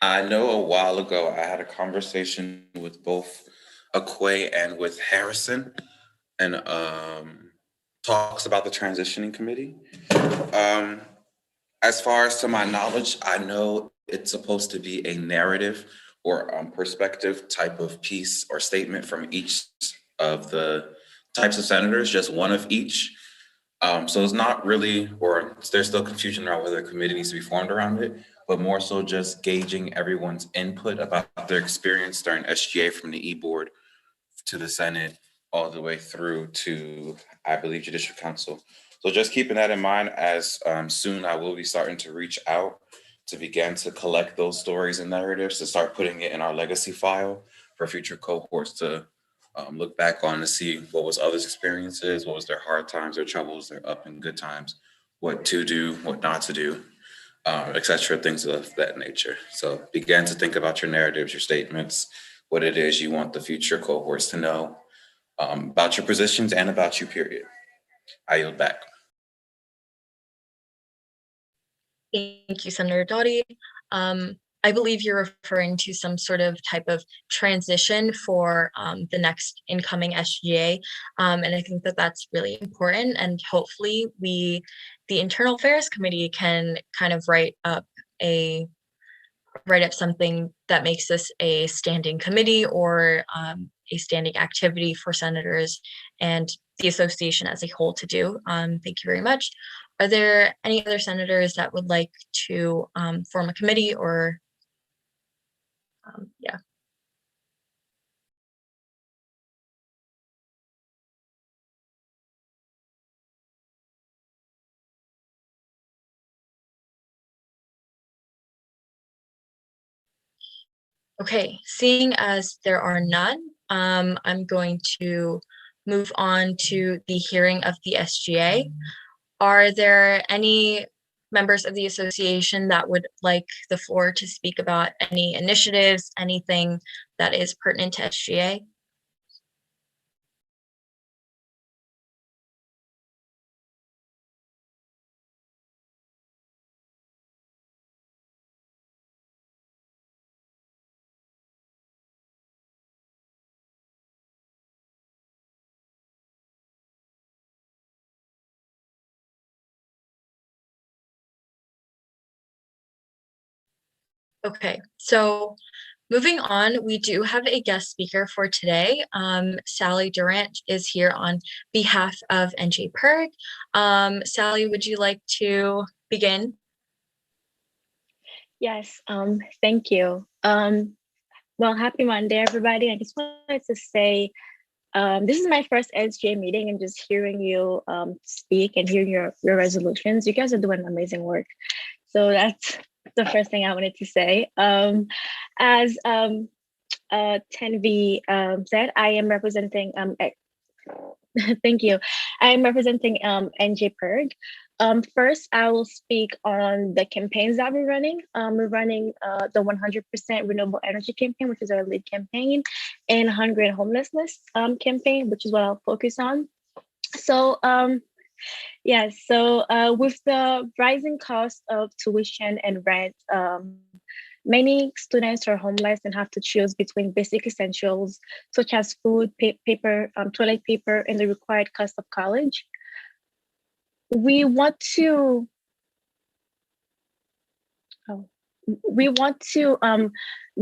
know a while ago I had a conversation with both Akwe and with Harrison, and talks about the transitioning committee. As far as to my knowledge, I know it's supposed to be a narrative or perspective type of piece or statement from each of the types of senators, just one of each. So it's not really, or there's still confusion around whether a committee needs to be formed around it, but more so just gauging everyone's input about their experience during SGA from the e-board to the Senate, all the way through to, I believe, Judicial Council. So just keeping that in mind, as soon I will be starting to reach out to begin to collect those stories and narratives, to start putting it in our legacy file for future cohorts to look back on, to see what was others' experiences, what was their hard times, their troubles, their up and good times, what to do, what not to do, et cetera, things of that nature. So begin to think about your narratives, your statements, what it is you want the future cohorts to know about your positions and about you, period. I yield back. Thank you, Senator Doughty. I believe you're referring to some sort of type of transition for the next incoming SGA. And I think that that's really important. And hopefully the Internal Affairs Committee can kind of write up something that makes this a standing committee or a standing activity for senators and the association as a whole to do. Thank you very much. Are there any other senators that would like to form a committee or, yeah. Okay, seeing as there are none, I'm going to move on to the hearing of the SGA. Are there any members of the association that would like the floor to speak about any initiatives, anything that is pertinent to SGA? Okay, so moving on, we do have a guest speaker for today. Sally Durant is here on behalf of NJ-PIRG. Sally, would you like to begin? Yes, thank you. Well, happy Monday, everybody. I just wanted to say, this is my first SGA meeting, and just hearing you speak and hearing your resolutions. You guys are doing amazing work. So that's the first thing I wanted to say. As 10V said, I am representing, thank you. I am representing NJ-PIRG. First, I will speak on the campaigns that we're running. We're running the 100% renewable energy campaign, which is our lead campaign, and hunger and homelessness campaign, which is what I'll focus on. So, with the rising cost of tuition and rent, many students are homeless and have to choose between basic essentials such as food, paper, toilet paper, and the required cost of college. We want to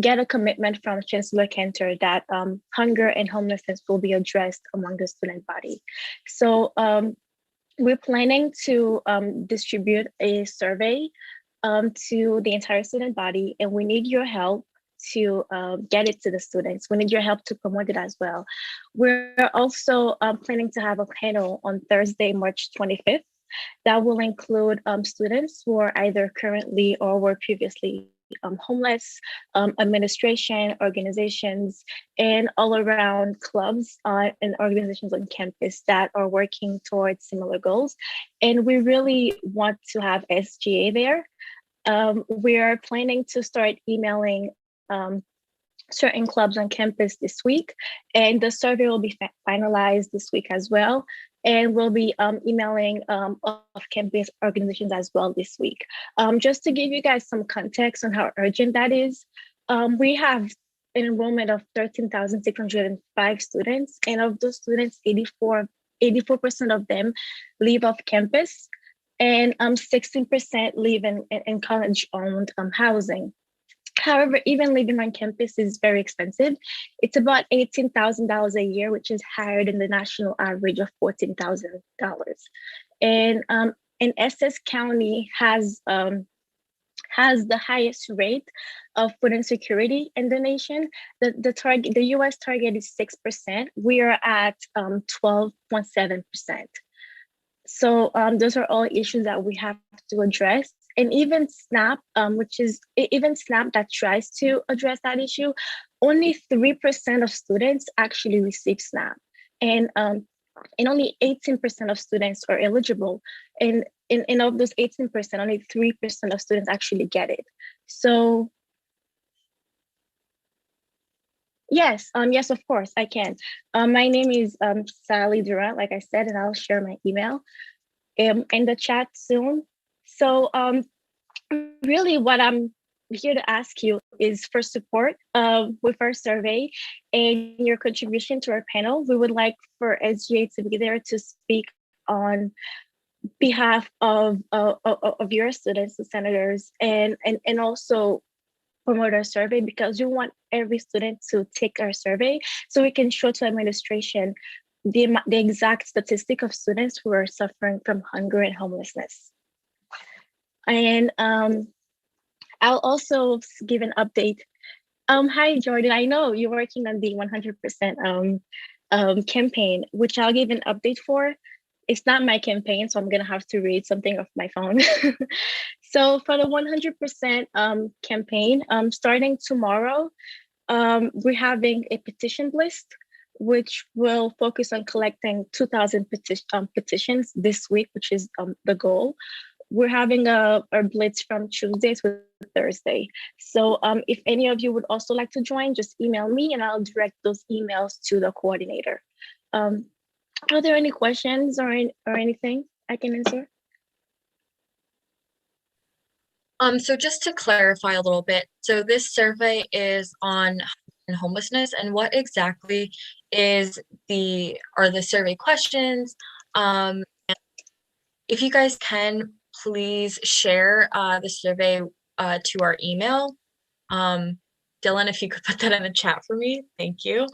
get a commitment from Chancellor Cantor that hunger and homelessness will be addressed among the student body. So we're planning to distribute a survey to the entire student body, and we need your help to get it to the students. We need your help to promote it as well. We're also planning to have a panel on Thursday, March 25th, that will include students who are either currently or were previously homeless, administration, organizations, and all around clubs and organizations on campus that are working towards similar goals. And we really want to have SGA there. We are planning to start emailing certain clubs on campus this week, and the survey will be finalized this week as well. And we'll be emailing off-campus organizations as well this week. Just to give you guys some context on how urgent that is, we have an enrollment of 13,605 students, and of those students, 84% of them live off campus, and 16% live in college-owned housing. However, even living on campus is very expensive. It's about $18,000 a year, which is higher than the national average of $14,000. And Essex County has the highest rate of food insecurity in the nation. The U.S. target is 6%. We are at 12.7%. So those are all issues that we have to address. And even SNAP, SNAP that tries to address that issue, only 3% of students actually receive SNAP, and only 18% of students are eligible. And of those 18%, only 3% of students actually get it. So yes, yes, of course I can. My name is Sally Durant, like I said, and I'll share my email in the chat soon. So really what I'm here to ask you is for support with our survey and your contribution to our panel. We would like for SGA to be there to speak on behalf of your students, the senators, and also promote our survey, because we want every student to take our survey so we can show to administration the exact statistic of students who are suffering from hunger and homelessness. And I'll also give an update. Hi, Jordan. I know you're working on the 100% campaign, which I'll give an update for. It's not my campaign, so I'm gonna have to read something off my phone. So for the 100% campaign, starting tomorrow, we're having a petition list, which will focus on collecting 2,000 petitions this week, which is the goal. We're having a blitz from Tuesday to Thursday. So if any of you would also like to join, just email me and I'll direct those emails to the coordinator. Are there any questions or anything I can answer? So just to clarify a little bit, so this survey is on homelessness, and what exactly are the survey questions? If you guys can, please share the survey to our email. Dylan, if you could put that in the chat for me, thank you.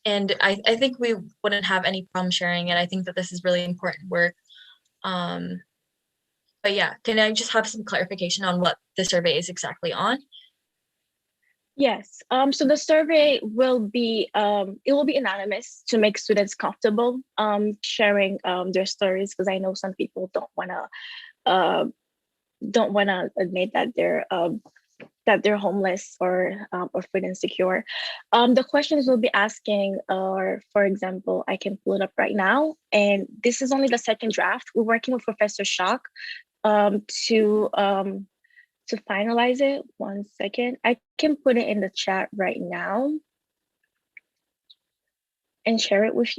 And I think we wouldn't have any problem sharing it. I think that this is really important work. But yeah, can I just have some clarification on what the survey is exactly on? Yes. So the survey will be it will be anonymous to make students comfortable sharing their stories, because I know some people don't wanna admit that they're homeless or food insecure. The questions we'll be asking are, for example, I can pull it up right now, and this is only the second draft. We're working with Professor Shock to finalize it. 1 second. I can put it in the chat right now and share it with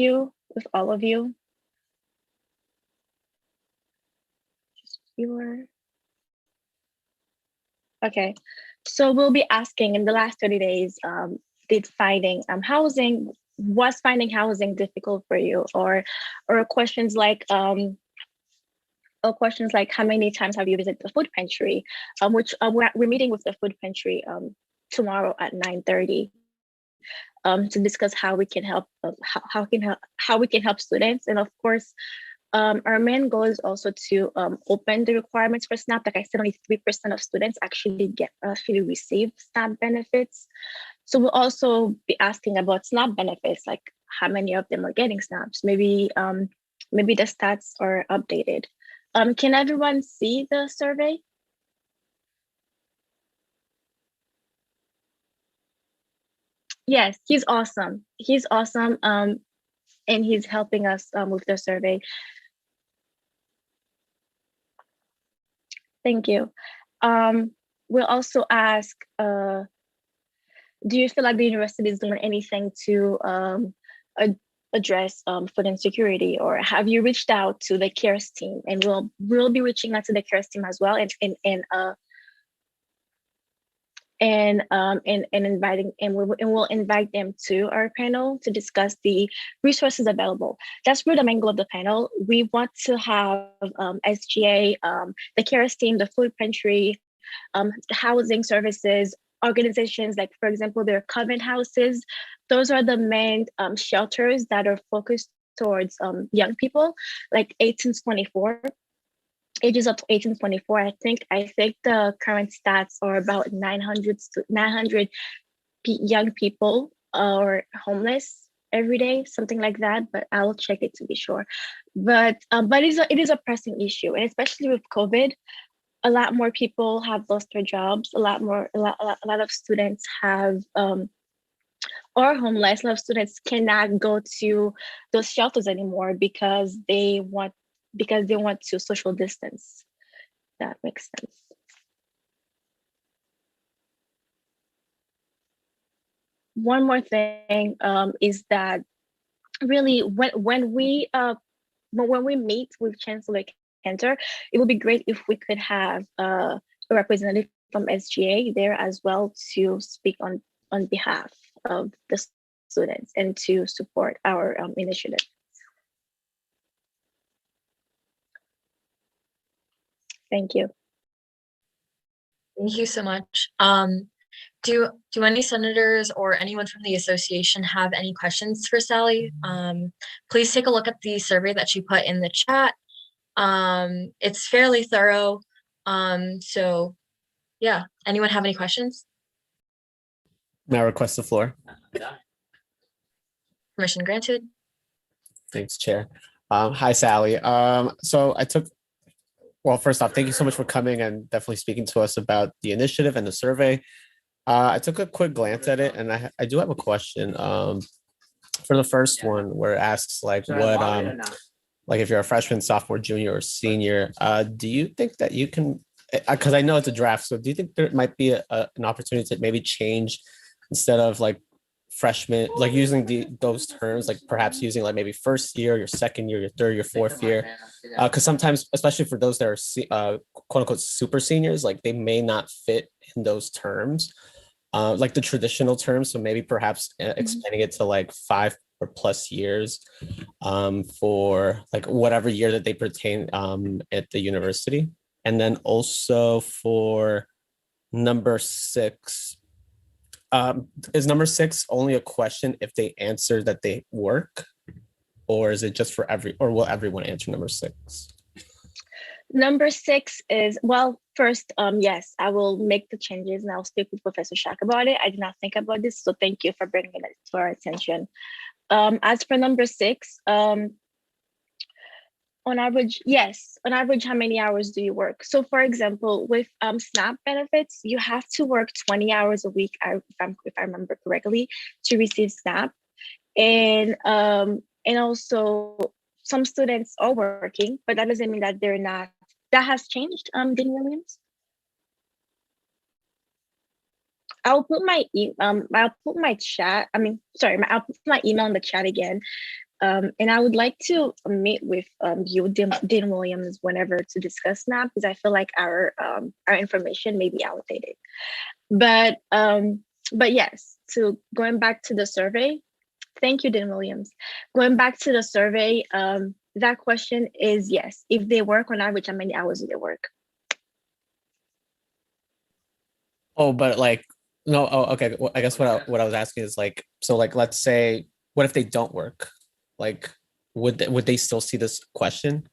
all of you. Just viewer. Okay, so we'll be asking in the last 30 days, was finding housing difficult for you? Or questions like how many times have you visited the food pantry? Which we're meeting with the food pantry tomorrow at 9:30 to discuss how we can help how we can help students. And of course, our main goal is also to open the requirements for SNAP. Like I said, only 3% of students actually receive SNAP benefits. So we'll also be asking about SNAP benefits, like how many of them are getting SNAPs. Maybe the stats are updated. Can everyone see the survey? Yes, he's awesome. He's awesome. And he's helping us with the survey. Thank you. We'll also ask, do you feel like the university is doing anything to address food insecurity, or have you reached out to the CARES team? And we'll be reaching out to the CARES team as well, and we'll invite them to our panel to discuss the resources available. That's really the main goal of the panel. We want to have SGA, the CARES team, the food pantry, housing services, organizations like, for example, there are Covenant houses. Those are the main shelters that are focused towards young people, like 18 to 24. Ages up to 18 to 24. I think the current stats are about 900 young people are homeless every day, something like that. But I will check it to be sure. But it is a pressing issue, and especially with COVID, a lot more people have lost their jobs. A lot of students are homeless. A lot of students cannot go to those shelters anymore because they want to social distance. That makes sense. One more thing is that really when we meet with Chancellor Cantor, it would be great if we could have a representative from SGA there as well to speak on behalf of the students and to support our initiative. Thank you. Thank you so much. Do any senators or anyone from the association have any questions for Sally? Please take a look at the survey that she put in the chat. It's fairly thorough. So yeah, anyone have any questions? May I request the floor? Permission granted. Thanks, Chair. Hi, Sally. Well, first off, thank you so much for coming and definitely speaking to us about the initiative and the survey. I took a quick glance at it, and I do have a question. For the first one, where it asks like like if you're a freshman, sophomore, junior, or senior, do you think that you can? Because I know it's a draft, so do you think there might be an opportunity to maybe change instead of like freshman, like using those terms, like perhaps using like maybe first year, your second year, your third, your fourth year, because sometimes, especially for those that are quote unquote super seniors, like they may not fit in those terms, like the traditional terms. So maybe perhaps expanding it to like 5 or plus years for like whatever year that they pertain at the university. And then also for number 6, is number 6 only a question if they answer that they work, or is it just for or will everyone answer number 6? Number 6 is, well, first, yes, I will make the changes and I'll speak with Professor Shack about it. I did not think about this, so thank you for bringing it to our attention. As for number 6, on average, yes. On average, how many hours do you work? So for example, with SNAP benefits, you have to work 20 hours a week, if I remember correctly, to receive SNAP. And also some students are working, but that doesn't mean that they're not. That has changed, Dean Williams? I'll put my chat, I'll put my email in the chat again. And I would like to meet with you, Dean Williams, whenever to discuss SNAP, because I feel like our information may be outdated. But yes, so going back to the survey, thank you, Dean Williams. Going back to the survey, that question is yes. If they work on average, how many hours do they work? Oh, but like, no, oh, okay. Well, I guess what I was asking is like, so like, let's say, what if they don't work? Like, would they still see this question?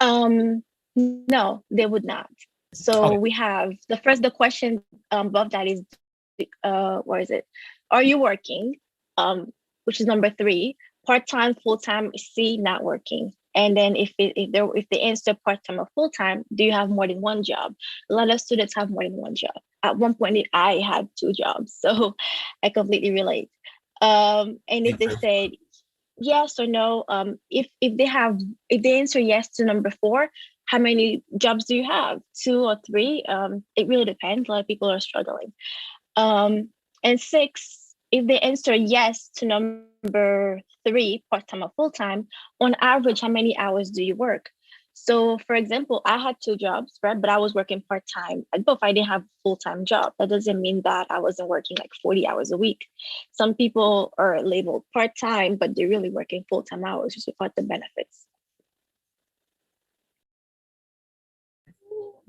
No, they would not. So Okay. we have the question above that is, what is it? Are you working? Which is number 3. Part-time, full-time, C, not working. And then if they answer part-time or full-time, do you have more than one job? A lot of students have more than one job. At one point, I had 2 jobs, so I completely relate. And if they said yes or no, if they answer yes to number 4, how many jobs do you have? 2 or 3? It really depends. A lot of people are struggling. And 6, if they answer yes to number 3, part-time or full-time, on average, how many hours do you work? So for example, I had 2 jobs, right? But I was working part-time at both. I didn't have a full-time job. That doesn't mean that I wasn't working like 40 hours a week. Some people are labeled part-time, but they're really working full-time hours to support the benefits.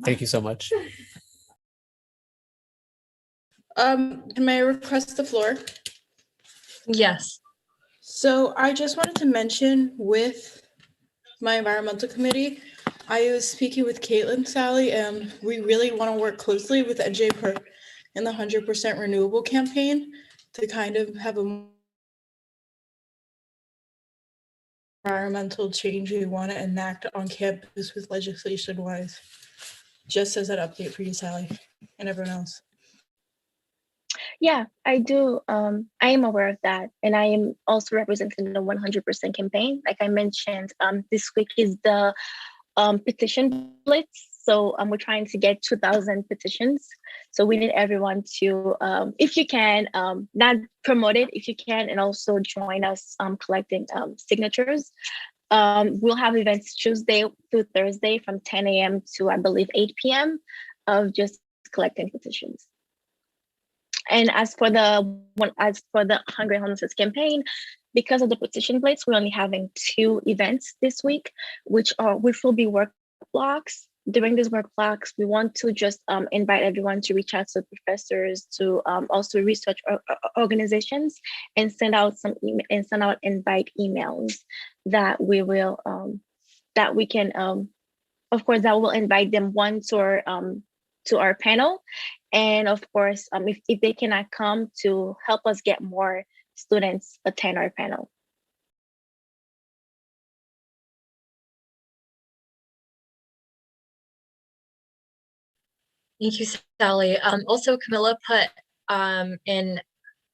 Thank you so much. Can I request the floor? Yes. So I just wanted to mention with my environmental committee, I was speaking with Caitlin, Sally, and we really want to work closely with SGA in the 100% renewable campaign to kind of have a environmental change we want to enact on campus with legislation wise. Just as an update for you, Sally, and everyone else. Yeah, I do. I am aware of that. And I am also representing the 100% campaign. Like I mentioned, this week is the petition blitz. So we're trying to get 2,000 petitions. So we need everyone to, if you can, not promote it, if you can, and also join us collecting signatures. We'll have events Tuesday through Thursday from 10 a.m. to, I believe, 8 p.m. of just collecting petitions. And as for the Hungry Homelessness campaign, because of the petition blitz, we're only having 2 events this week, which will be work blocks during these work blocks, we want to just invite everyone to reach out to professors, to also research organizations, and send out invite emails that we will that we can of course that will invite them to our panel, and of course if they cannot come, to help us get more students attend our panel. Thank you, Sally. Also, Camilla put in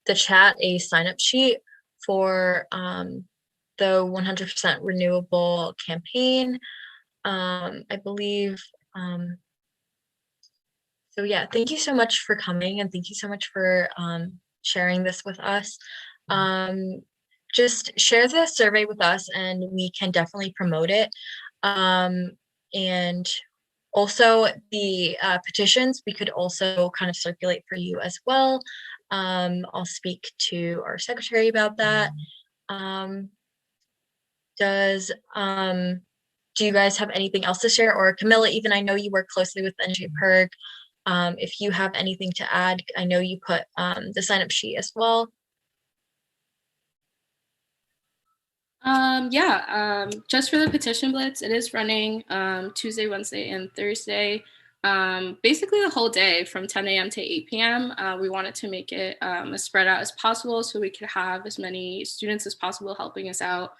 the chat a sign-up sheet for the 100% renewable campaign. I believe. So yeah, thank you so much for coming, and thank you so much for sharing this with us. Just share the survey with us, and we can definitely promote it. And also the petitions, we could also kind of circulate for you as well. I'll speak to our secretary about that. Do you guys have anything else to share? Or Camilla, even I know you work closely with NJPIRG. If you have anything to add, I know you put the sign-up sheet as well. Just for the petition blitz, it is running Tuesday, Wednesday, and Thursday. Basically the whole day from 10 a.m. to 8 p.m. We wanted to make it as spread out as possible so we could have as many students as possible helping us out.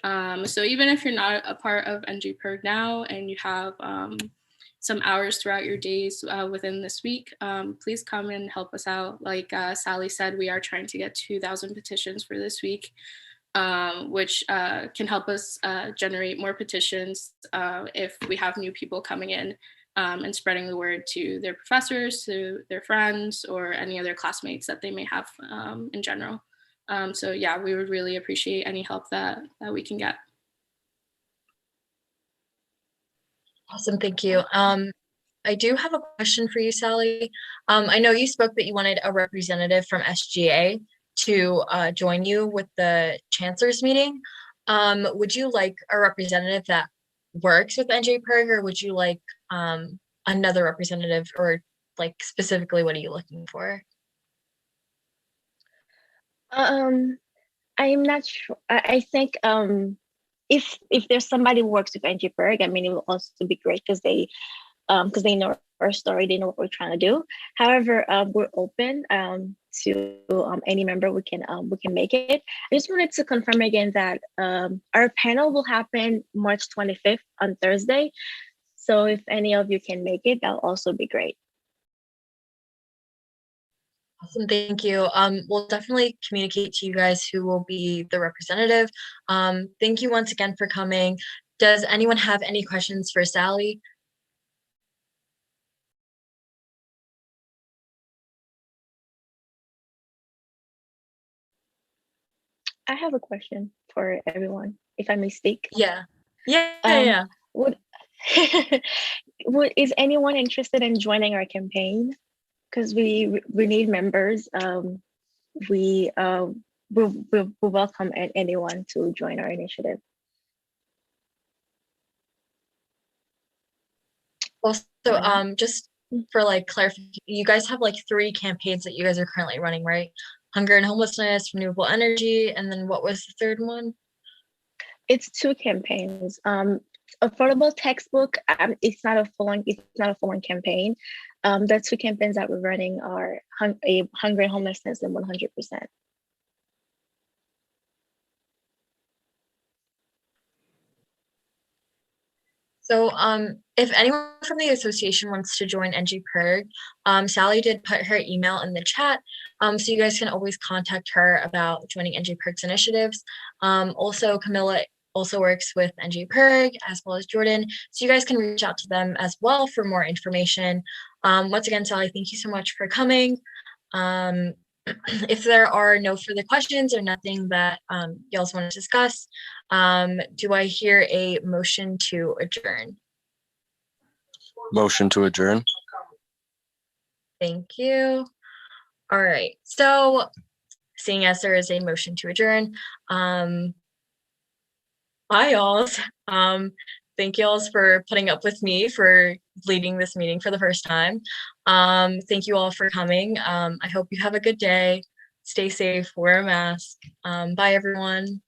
So even if you're not a part of NJPIRG now and you have some hours throughout your days within this week, please come and help us out. Like Sally said, we are trying to get 2,000 petitions for this week, which can help us generate more petitions if we have new people coming in and spreading the word to their professors, to their friends, or any other classmates that they may have in general. So yeah, we would really appreciate any help that we can get. Awesome, thank you. I do have a question for you, Sally. I know you spoke that you wanted a representative from SGA to join you with the chancellor's meeting. Would you like a representative that works with NJPIRG, or would you like another representative, or like specifically what are you looking for? I'm not sure. I think if there's somebody who works with NJPIRG, I mean, it will also be great because they know our story, they know what we're trying to do. However, we're open to any member we can make it. I just wanted to confirm again that our panel will happen March 25th on Thursday. So if any of you can make it, that'll also be great. Awesome, thank you. We'll definitely communicate to you guys who will be the representative. Thank you once again for coming. Does anyone have any questions for Sally? I have a question for everyone, if I may speak. Yeah. Is anyone interested in joining our campaign? Because we need members. We welcome anyone to join our initiative. Also, just for like clarification, you guys have like 3 campaigns that you guys are currently running, right? Hunger and homelessness, renewable energy, and then what was the third one? It's 2 campaigns. Affordable textbook. It's not a full-on campaign. The 2 campaigns that we're running are hunger and homelessness and 100%. So if anyone from the association wants to join NJPIRG, Sally did put her email in the chat, so you guys can always contact her about joining NJPIRG's initiatives. Also, Camilla also works with NJPIRG as well as Jordan, so you guys can reach out to them as well for more information. Once again, Sally, thank you so much for coming. If there are no further questions or nothing that you also want to discuss, do I hear a motion to adjourn? Motion to adjourn. Thank you. All right. So seeing as there is a motion to adjourn, bye y'all. thank you all for putting up with me for leading this meeting for the first time. Thank you all for coming. I hope you have a good day. Stay safe, wear a mask. Bye, everyone.